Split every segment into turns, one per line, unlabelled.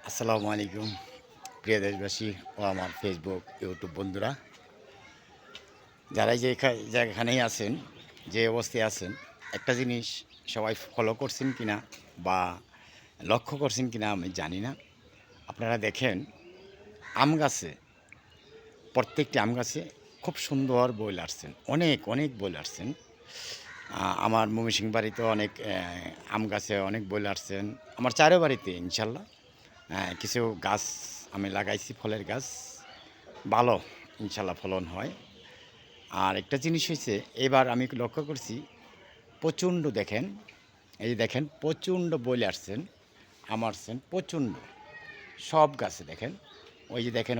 আসসালামু আলাইকুম প্রিয় দেশবাসী ও আমার ফেসবুক ইউটিউব বন্ধুরা, যারা যেখানেই আছেন, যে অবস্থায় আছেন, একটা জিনিস সবাই ফলো করছেন কিনা বা লক্ষ্য করছেন কিনা আমি জানি না। আপনারা দেখেন, আম গাছে, প্রত্যেকটি আম গাছে খুব সুন্দর বই আসছেন, অনেক অনেক বই আসছেন। আমার ময়মনসিংহ বাড়িতে অনেক আম গাছে অনেক বই আসছেন। আমার চারো বাড়িতে ইনশাল্লাহ কিছু গাছ আমি লাগাইছি, ফলের গাছ ভালো ইনশাল্লাহ ফলন হয়। আর একটা জিনিস হয়েছে, এবার আমি লক্ষ্য করছি প্রচণ্ড, দেখেন এই যে দেখেন প্রচণ্ড বইলে আসছেন, আসছেন প্রচণ্ড সব গাছে। দেখেন ওই যে দেখেন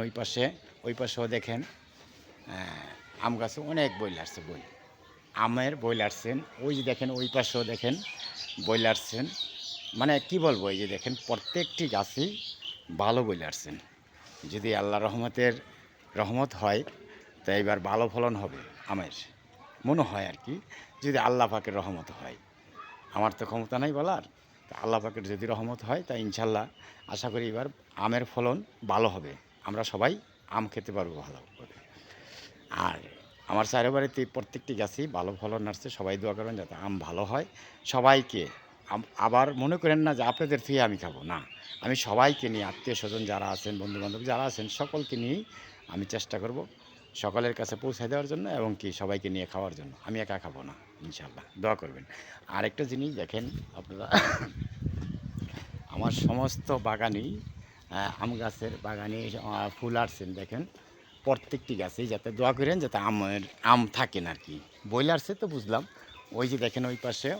ওই পাশেও দেখেন আম গাছে অনেক বইল আসছে, আমের বইল আসছেন। ওই যে দেখেন ওই পাশেও দেখেন বইল আসছেন। মানে কি বলবো, এই যে দেখেন প্রত্যেকটি গাছেই ভালো বইলে আসছেন। যদি আল্লাহ রহমত হয় তা এবার ভালো ফলন হবে আমের, মনে হয় আর কি। যদি আল্লাহ পাকের রহমত হয়, আমার তো ক্ষমতা নাই বলার, তা আল্লাহ পাকের যদি রহমত হয় তা ইনশাল্লাহ আশা করি এবার আমের ফলন ভালো হবে, আমরা সবাই আম খেতে পারবো ভালো করে। আর আমার চারি বাড়িতে প্রত্যেকটি গাছেই ভালো ফলন আসছে। সবাই দোয়া করবেন যাতে আম ভালো হয়। সবাইকে আবার মনে করেন না যে আপনাদের থেকে আমি খাবো না, আমি সবাইকে নিয়ে, আত্মীয় স্বজন যারা আছেন, বন্ধুবান্ধব যারা আছেন, সকলকে নিয়েই আমি চেষ্টা করব সকলের কাছে পৌঁছে দেওয়ার জন্য, এবং কি সবাইকে নিয়ে খাওয়ার জন্য। আমি একা খাবো না, ইনশাল্লাহ দোয়া করবেন। আরেকটা জিনিস দেখেন আপনারা, আমার সমস্ত বাগানেই আম গাছের বাগানে ফুল আসছেন। দেখেন প্রত্যেকটি গাছেই যাতে দোয়া করেন যাতে আম থাকেন আর কি। বইল আসছে তো বুঝলাম। ওই যে দেখেন ওই পাশে,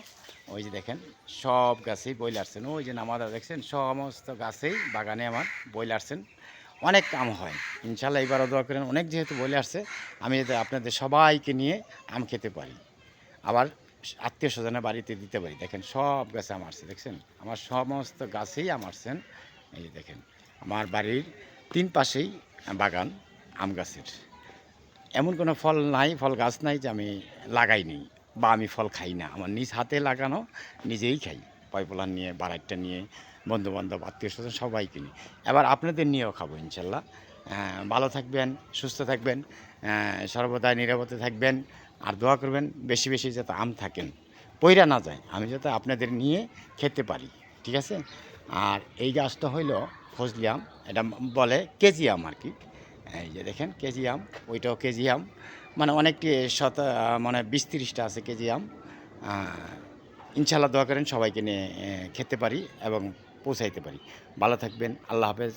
ওই যে দেখেন সব গাছেই বইল আসছেন। ওই যে নামাদা দেখছেন, সমস্ত গাছেই বাগানে আমার বইল আসছেন, অনেক আম হয় ইনশাল্লাহ। এবারও দোয়া করেন, অনেক যেহেতু বইলে আসছে, আমি যাতে আপনাদের সবাইকে নিয়ে আম খেতে পারি, আবার আত্মীয় স্বজনের বাড়িতে দিতে পারি। দেখেন সব গাছে আম আসছে, দেখছেন আমার সমস্ত গাছেই আম আসছেন। এই যে দেখেন আমার বাড়ির 3 পাশেই বাগান আম গাছের। এমন কোনো ফল গাছ নাই যে আমি লাগাইনি বা আমি ফল খাই না। আমার নিজ হাতে লাগানো, নিজেই খাই, পয়পলান নিয়ে, বাড়াইটা নিয়ে, বন্ধুবান্ধব, আত্মীয় স্বজন সবাইকে নিয়ে। এবার আপনাদের নিয়েও খাবো ইনশাল্লাহ। ভালো থাকবেন, সুস্থ থাকবেন, সর্বদাই নিরাপদে থাকবেন। আর দোয়া করবেন বেশি বেশি যাতে আম থাকেন, পইরা না যায়, আমি যাতে আপনাদের নিয়ে খেতে পারি, ঠিক আছে। আর এই গাছটা হইল ফজলি আম, এটা বলে কেজি আম আর কি। এই যে দেখেন কেজি আম, ওইটাও কেজি আম, মানে অনেকটি মানে 20-30টা আছে কেজি আম। ইনশাল্লাহ দোয়া করেন সবাইকে নিয়ে খেতে পারি এবং পৌঁছাইতে পারি। ভালো থাকবেন, আল্লাহ হাফেজ।